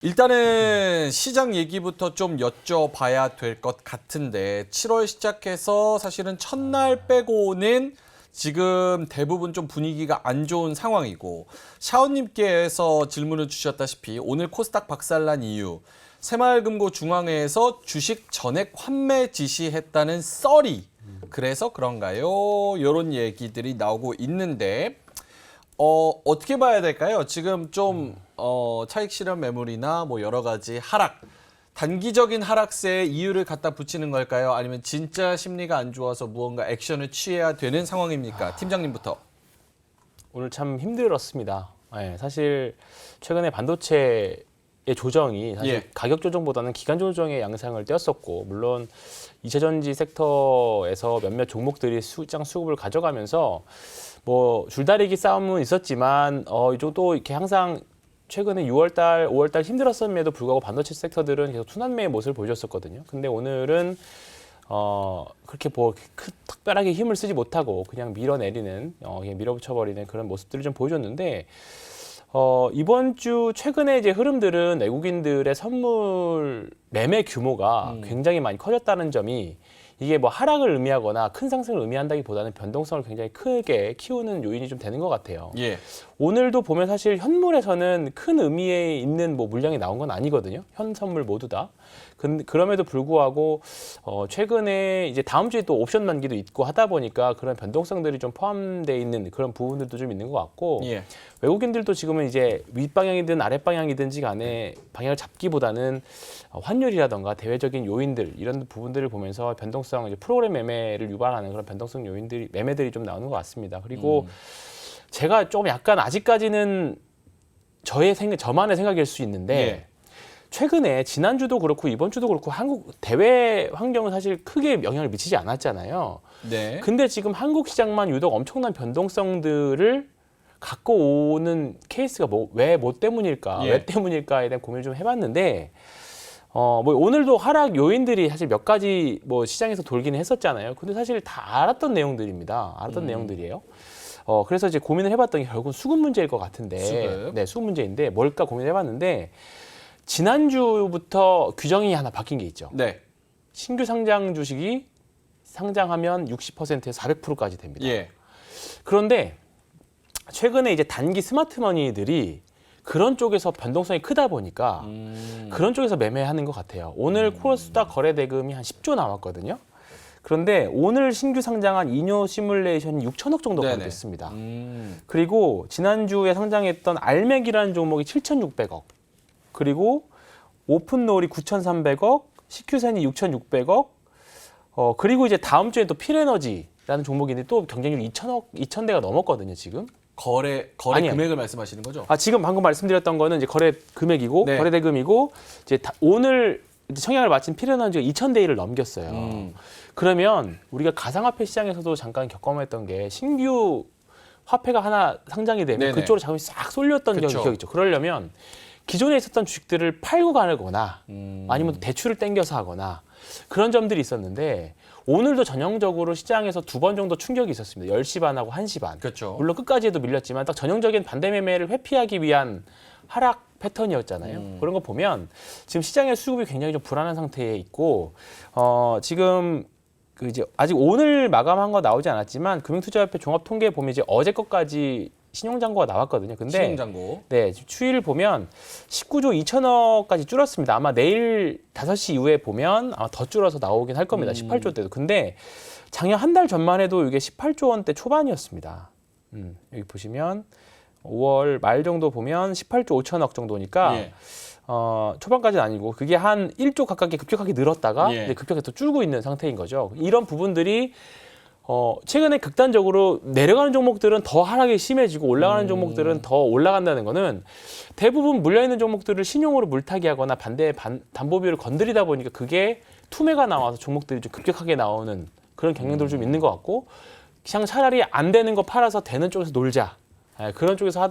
일단은 시장 얘기부터 좀 여쭤봐야 될 것 같은데 7월 시작해서 사실은 첫날 빼고는 지금 대부분 좀 분위기가 안 좋은 상황이고 샤오님께서 질문을 주셨다시피 오늘 코스닥 박살난 이유 새마을금고 중앙회에서 주식 전액 환매 지시했다는 썰이 그래서 그런가요? 이런 얘기들이 나오고 있는데 어떻게 봐야 될까요? 지금 좀 차익 실현 매물이나 뭐 여러 가지 하락, 단기적인 하락세에 이유를 갖다 붙이는 걸까요? 아니면 진짜 심리가 안 좋아서 무언가 액션을 취해야 되는 상황입니까? 팀장님부터. 오늘 참 힘들었습니다. 네, 사실 최근에 반도체의 조정이 사실 예. 가격 조정보다는 기간 조정의 양상을 띄었었고, 물론 이차전지 섹터에서 몇몇 종목들이 시장 수급을 가져가면서 뭐 줄다리기 싸움은 있었지만 이쪽도 이렇게 항상 최근에 6월달, 5월달 힘들었음에도 불구하고 반도체 섹터들은 계속 순환매의 모습을 보여줬었거든요. 근데 오늘은 그렇게 뭐 특별하게 힘을 쓰지 못하고 그냥 밀어내리는, 그냥 밀어붙여버리는 그런 모습들을 좀 보여줬는데, 이번 주 최근에 이제 흐름들은 외국인들의 선물 매매 규모가 굉장히 많이 커졌다는 점이 이게 뭐 하락을 의미하거나 큰 상승을 의미한다기보다는 변동성을 굉장히 크게 키우는 요인이 좀 되는 것 같아요. 예. 오늘도 보면 사실 현물에서는 큰 의미에 있는 뭐 물량이 나온 건 아니거든요. 현 선물 모두 다. 그럼에도 불구하고 최근에 이제 다음 주에 또 옵션 만기도 있고 하다 보니까 그런 변동성들이 좀 포함되어 있는 그런 부분들도 좀 있는 것 같고, 예. 외국인들도 지금은 이제 윗방향이든 아랫방향이든지 간에 방향을 잡기보다는 환율이라던가 대외적인 요인들 이런 부분들을 보면서 변동성, 이제 프로그램 매매를 유발하는 그런 변동성 요인들이 매매들이 좀 나오는 것 같습니다. 그리고 제가 조금 약간 아직까지는 저만의 생각일 수 있는데, 예. 최근에 지난주도 그렇고 이번 주도 그렇고 한국 대외 환경은 사실 크게 영향을 미치지 않았잖아요. 네. 근데 지금 한국 시장만 유독 엄청난 변동성들을 갖고 오는 케이스가 왜 때문일까? 예. 왜 때문일까에 대한 고민을 좀 해봤는데, 뭐 오늘도 하락 요인들이 사실 몇 가지 뭐 시장에서 돌기는 했었잖아요. 근데 사실 다 알았던 내용들입니다. 알았던 내용들이에요. 그래서 이제 고민을 해봤던 게 결국은 수급 문제일 것 같은데, 수급. 네, 수급 문제인데 뭘까 고민을 해봤는데, 지난주부터 규정이 하나 바뀐 게 있죠. 네. 신규 상장 주식이 상장하면 60%에서 400%까지 됩니다. 예. 그런데 최근에 이제 단기 스마트머니들이 그런 쪽에서 변동성이 크다 보니까 그런 쪽에서 매매하는 것 같아요. 오늘 코스닥 거래 대금이 한 10조 나왔거든요. 그런데 오늘 신규 상장한 이뇨 시뮬레이션이 6천억 정도 네네. 거래됐습니다. 그리고 지난주에 상장했던 알맥이라는 종목이 7,600억. 그리고 오픈롤이 9,300억, CQ센이 6,600억, 그리고 이제 다음 주에 또 필에너지라는 종목인데 또 경쟁률 2,000대가 넘었거든요, 지금. 거래 아니요. 금액을 말씀하시는 거죠? 지금 방금 말씀드렸던 거는 이제 거래 금액이고, 네. 거래 대금이고, 이제 오늘 이제 청약을 마친 필에너지가 2,000대 1을 넘겼어요. 그러면 우리가 가상화폐 시장에서도 잠깐 경험했던 게 신규 화폐가 하나 상장이 되면 네네. 그쪽으로 자금이 싹 쏠렸던 그쵸. 기억이 있죠. 그러려면 기존에 있었던 주식들을 팔고 가거나 아니면 대출을 땡겨서 하거나 그런 점들이 있었는데, 오늘도 전형적으로 시장에서 두 번 정도 충격이 있었습니다. 10시 반하고 1시 반. 그렇죠. 물론 끝까지 해도 밀렸지만 딱 전형적인 반대 매매를 회피하기 위한 하락 패턴이었잖아요. 그런 거 보면 지금 시장의 수급이 굉장히 좀 불안한 상태에 있고, 지금 그 이제 아직 오늘 마감한 거 나오지 않았지만 금융투자협회 종합통계 보면 이제 어제 것까지 신용잔고가 나왔거든요. 근데 신용잔고. 네, 추이를 보면 19조 2천억까지 줄었습니다. 아마 내일 5시 이후에 보면 아마 더 줄어서 나오긴 할 겁니다. 18조 때도. 근데 작년 한 달 전만 해도 이게 18조 원대 초반이었습니다. 여기 보시면 5월 말 정도 보면 18조 5천억 정도니까 예. 초반까지는 아니고 그게 한 1조 가깝게 급격하게 늘었다가 예. 이제 급격하게 또 줄고 있는 상태인 거죠. 이런 부분들이 최근에 극단적으로 내려가는 종목들은 더 하락이 심해지고 올라가는 종목들은 더 올라간다는 거는 대부분 물려있는 종목들을 신용으로 물타기 하거나 담보비율을 건드리다 보니까 그게 투매가 나와서 종목들이 좀 급격하게 나오는 그런 경향도 좀 있는 것 같고, 그냥 차라리 안 되는 거 팔아서 되는 쪽에서 놀자. 그런 쪽에서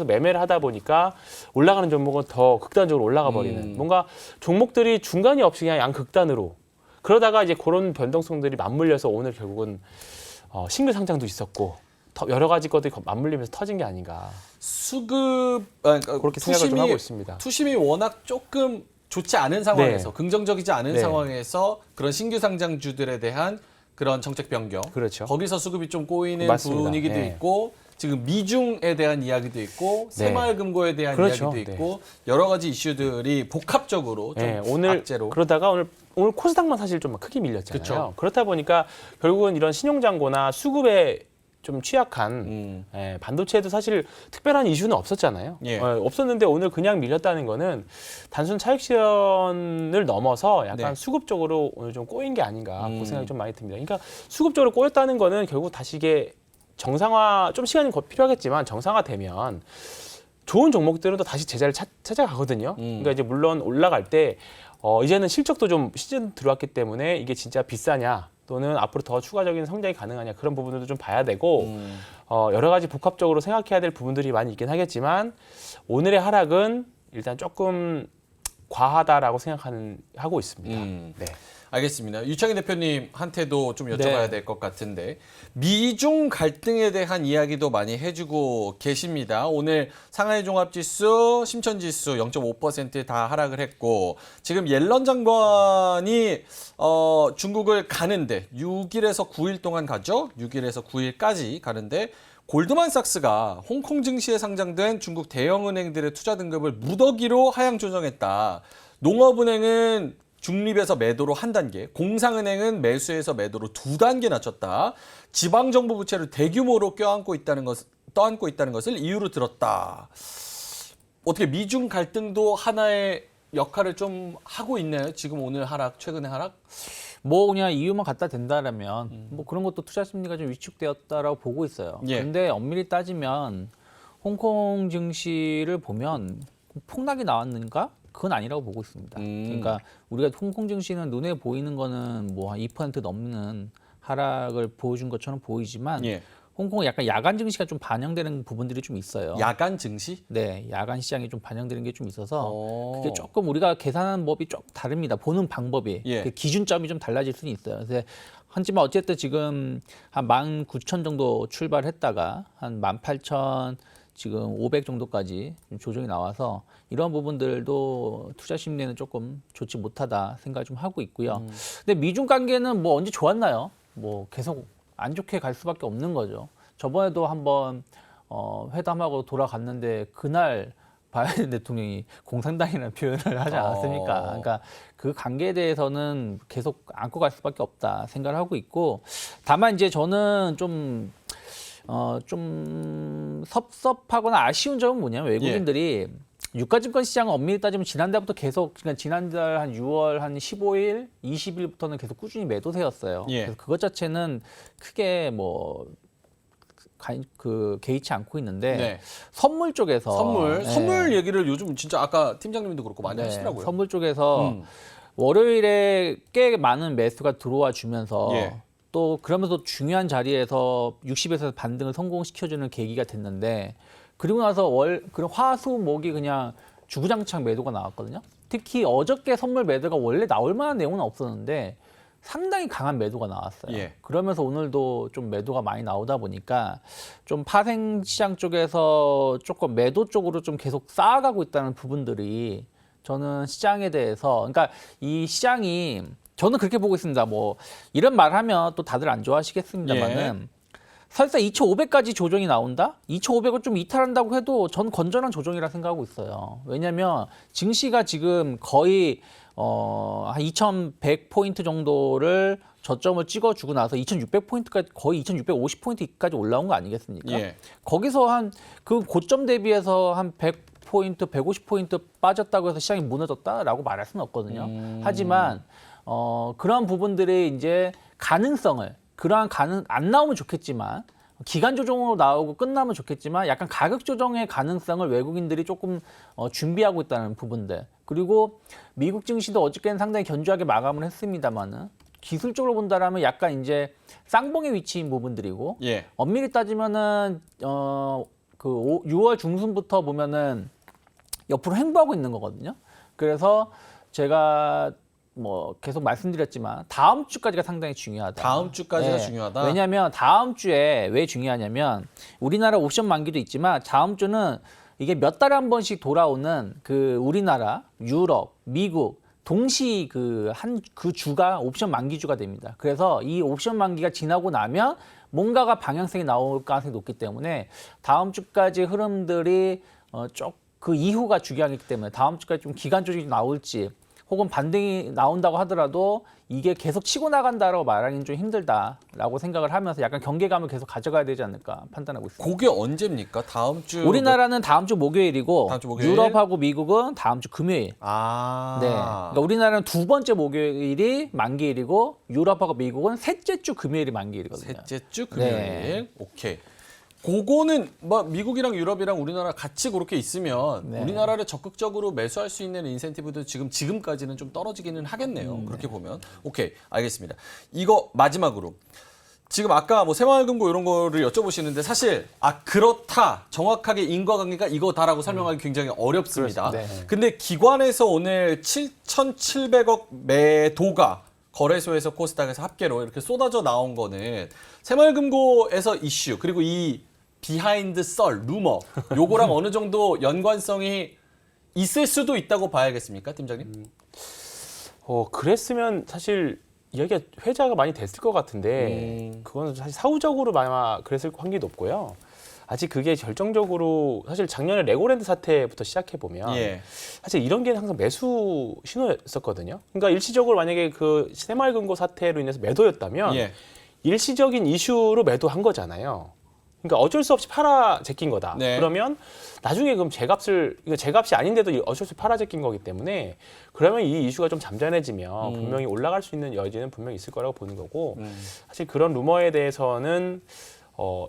매매를 하다 보니까 올라가는 종목은 더 극단적으로 올라가 버리는, 뭔가 종목들이 중간이 없이 그냥 양극단으로 그러다가 이제 그런 변동성들이 맞물려서 오늘 결국은 신규 상장도 있었고 여러 가지 것들이 맞물리면서 터진 게 아닌가. 그러니까 그렇게 생각을 좀 하고 있습니다. 투심이 워낙 조금 좋지 않은 상황에서 네. 긍정적이지 않은 네. 상황에서 그런 신규 상장주들에 대한 그런 정책 변경. 그렇죠. 거기서 수급이 좀 꼬이는 맞습니다. 분위기도 네. 있고 지금 미중에 대한 이야기도 있고 새마을금고에 대한 그렇죠. 이야기도 있고 여러 가지 이슈들이 복합적으로 좀 네, 오늘 악재로. 그러다가 오늘 코스닥만 사실 좀 크게 밀렸잖아요. 그쵸. 그렇다 보니까 결국은 이런 신용장고나 수급에 좀 취약한 반도체에도 사실 특별한 이슈는 없었잖아요. 예. 없었는데 오늘 그냥 밀렸다는 거는 단순 차익 실현을 넘어서 약간 네. 수급적으로 오늘 좀 꼬인 게 아닌가 그 생각이 좀 많이 듭니다. 그러니까 수급적으로 꼬였다는 거는 결국 다시 이게 정상화 좀 시간이 필요하겠지만 정상화되면 좋은 종목들은 또 다시 제자를 찾아가거든요. 그러니까 이제 물론 올라갈 때 이제는 실적도 좀 시즌 들어왔기 때문에 이게 진짜 비싸냐 또는 앞으로 더 추가적인 성장이 가능하냐 그런 부분들도 좀 봐야 되고 여러 가지 복합적으로 생각해야 될 부분들이 많이 있긴 하겠지만 오늘의 하락은 일단 조금 과하다라고 하고 있습니다. 네. 알겠습니다. 유창희 대표님한테도 좀 여쭤봐야 네. 될 것 같은데 미중 갈등에 대한 이야기도 많이 해주고 계십니다. 오늘 상하이 종합지수, 심천지수 0.5% 하락을 했고 지금 옐런 장관이 중국을 가는데 6일에서 9일 동안 가죠. 6일에서 9일까지 가는데 골드만삭스가 홍콩 증시에 상장된 중국 대형은행들의 투자 등급을 무더기로 하향 조정했다. 농업은행은 중립에서 매도로 한 단계, 공상은행은 매수에서 매도로 2단계 낮췄다. 지방정부 부채를 대규모로 떠안고 있다는 것을 이유로 들었다. 어떻게 미중 갈등도 하나의 역할을 좀 하고 있나요? 지금 오늘 하락, 최근의 하락? 뭐 그냥 이유만 갖다 댄다라면 뭐 그런 것도 투자 심리가 좀 위축되었다라고 보고 있어요. 예. 근데 엄밀히 따지면 홍콩 증시를 보면 폭락이 나왔는가? 그건 아니라고 보고 있습니다. 그러니까 우리가 홍콩 증시는 눈에 보이는 거는 뭐 한 2% 넘는 하락을 보여준 것처럼 보이지만 예. 홍콩은 약간 야간 증시가 좀 반영되는 부분들이 좀 있어요. 야간 증시? 네, 야간 시장이 좀 반영되는 게 좀 있어서 오. 그게 조금 우리가 계산하는 법이 좀 다릅니다. 보는 방법이 예. 그 기준점이 좀 달라질 수는 있어요. 그래서 하지만 어쨌든 지금 한 19,000 정도 출발했다가 한 18,000 지금 500 정도까지 좀 조정이 나와서 이런 부분들도 투자 심리는 조금 좋지 못하다 생각을 좀 하고 있고요. 근데 미중 관계는 뭐 언제 좋았나요? 뭐 계속 안 좋게 갈 수밖에 없는 거죠. 저번에도 한번 회담하고 돌아갔는데 그날 바이든 대통령이 공산당이라는 표현을 하지 않았습니까? 그러니까 그 관계에 대해서는 계속 안고 갈 수밖에 없다 생각을 하고 있고 다만 이제 저는 좀 섭섭하거나 아쉬운 점은 뭐냐면 외국인들이 유가증권 시장은 엄밀히 따지면 지난달부터 계속, 그러니까 지난달 한 6월 한 15일, 20일부터는 계속 꾸준히 매도세였어요. 예. 그래서 그것 자체는 크게 개의치 않고 있는데 네. 선물 쪽에서 선물 얘기를 요즘 진짜 아까 팀장님도 그렇고 많이 네, 하시더라고요. 선물 쪽에서 월요일에 꽤 많은 매수가 들어와 주면서 예. 또 그러면서 중요한 자리에서 60에서 반등을 성공시켜주는 계기가 됐는데 그리고 나서 그런 화수목이 그냥 주구장창 매도가 나왔거든요. 특히 어저께 선물 매도가 원래 나올 만한 내용은 없었는데 상당히 강한 매도가 나왔어요. 예. 그러면서 오늘도 좀 매도가 많이 나오다 보니까 좀 파생 시장 쪽에서 조금 매도 쪽으로 좀 계속 쌓아가고 있다는 부분들이 저는 시장에 대해서, 그러니까 이 시장이 저는 그렇게 보고 있습니다. 뭐 이런 말 하면 또 다들 안 좋아하시겠습니다만은 설사 2,500까지 조정이 나온다? 2,500을 좀 이탈한다고 해도 전 건전한 조정이라 생각하고 있어요. 왜냐하면 증시가 지금 거의 한 2,100포인트 정도를 저점을 찍어주고 나서 2,600포인트까지 거의 2,650포인트까지 올라온 거 아니겠습니까? 예. 거기서 한 그 고점 대비해서 한 100포인트, 150포인트 빠졌다고 해서 시장이 무너졌다라고 말할 수는 없거든요. 하지만 그런 부분들이 이제 가능성을 안 나오면 좋겠지만 기간 조정으로 나오고 끝나면 좋겠지만 약간 가격 조정의 가능성을 외국인들이 조금 준비하고 있다는 부분들. 그리고 미국 증시도 어저께는 상당히 견조하게 마감을 했습니다만은 기술적으로 본다라면 약간 이제 쌍봉의 위치인 부분들이고 예. 엄밀히 따지면은 6월 중순부터 보면은 옆으로 횡보하고 있는 거거든요. 그래서 제가 뭐 계속 말씀드렸지만 다음 주까지가 상당히 중요하다. 다음 주까지가 중요하다. 왜냐하면 다음 주에 왜 중요하냐면 우리나라 옵션 만기도 있지만 다음 주는 이게 몇 달에 한 번씩 돌아오는 그 우리나라, 유럽, 미국 동시 그 주가 옵션 만기주가 됩니다. 그래서 이 옵션 만기가 지나고 나면 뭔가가 방향성이 나올 가능성이 높기 때문에 다음 주까지 흐름들이 그 이후가 중요하기 때문에 다음 주까지 좀 기간 조정이 나올지 혹은 반등이 나온다고 하더라도 이게 계속 치고 나간다라고 말하기는 좀 힘들다라고 생각을 하면서 약간 경계감을 계속 가져가야 되지 않을까 판단하고 있습니다. 그게 언제입니까? 다음 주 우리나라는 다음 주 목요일이고 다음 주 목요일? 유럽하고 미국은 다음 주 금요일. 아. 네. 그러니까 우리나라는 두 번째 목요일이 만기일이고 유럽하고 미국은 셋째 주 금요일이 만기일이거든요. 셋째 주 금요일. 네. 오케이. 그거는 뭐 미국이랑 유럽이랑 우리나라 같이 그렇게 있으면 네. 우리나라를 적극적으로 매수할 수 있는 인센티브도 지금까지는 좀 떨어지기는 하겠네요. 그렇게 보면. 오케이. 알겠습니다. 이거 마지막으로. 지금 아까 뭐 새마을금고 이런 거를 여쭤보시는데 사실 그렇다. 정확하게 인과관계가 이거다라고 설명하기 굉장히 어렵습니다. 그렇습니다. 네. 근데 기관에서 오늘 7,700억 매도가 거래소에서 코스닥에서 합계로 이렇게 쏟아져 나온 거는 새마을금고에서 이슈 그리고 이 비하인드 썰, 루머 요거랑 어느 정도 연관성이 있을 수도 있다고 봐야겠습니까, 팀장님? 그랬으면 사실 이야기가 회자가 많이 됐을 것 같은데 그건 사실 사후적으로 아마 그랬을 확률이 높고요. 아직 그게 결정적으로 사실 작년에 레고랜드 사태부터 시작해 보면 예. 사실 이런 게 항상 매수 신호였었거든요. 그러니까 일시적으로 만약에 그 새마을금고 사태로 인해서 매도였다면 예. 일시적인 이슈로 매도한 거잖아요. 그러니까 어쩔 수 없이 팔아 제낀 거다. 네. 그러면 나중에 그럼 이거 제값이 아닌데도 어쩔 수 없이 팔아 제낀 거기 때문에 그러면 이 이슈가 좀 잠잠해지면 분명히 올라갈 수 있는 여지는 분명히 있을 거라고 보는 거고 사실 그런 루머에 대해서는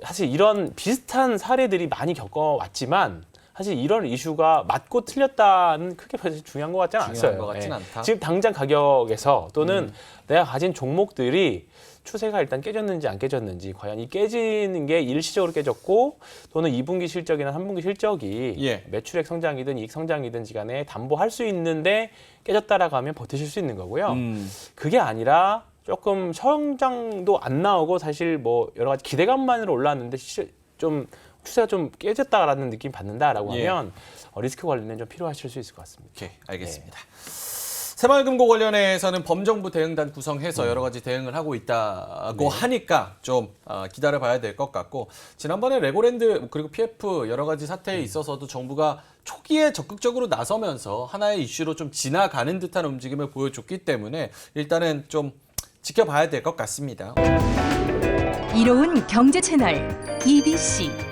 사실 이런 비슷한 사례들이 많이 겪어왔지만 사실 이런 이슈가 맞고 틀렸다는 크게 사실 중요한 것 같지는 중요한 않아요. 것 같진 예. 않다. 지금 당장 가격에서 또는 내가 가진 종목들이 추세가 일단 깨졌는지 안 깨졌는지 과연 이 깨지는 게 일시적으로 깨졌고 또는 2분기 실적이나 3분기 실적이 예. 매출액 성장이든 이익 성장이든 간에 담보할 수 있는데 깨졌다라고 하면 버티실 수 있는 거고요. 그게 아니라 조금 성장도 안 나오고 사실 뭐 여러 가지 기대감만으로 올랐는데 좀 추세가 좀 깨졌다라는 느낌 받는다라고 예. 하면 리스크 관리는 좀 필요하실 수 있을 것 같습니다. 오케이, 알겠습니다. 새마을금고 관련해서는 범정부 대응단 구성해서 여러 가지 대응을 하고 있다고 하니까 좀 기다려봐야 될 것 같고 지난번에 레고랜드 그리고 PF 여러 가지 사태에 있어서도 정부가 초기에 적극적으로 나서면서 하나의 이슈로 좀 지나가는 듯한 움직임을 보여줬기 때문에 일단은 좀 지켜봐야 될 것 같습니다. 이로운 경제 채널 EBC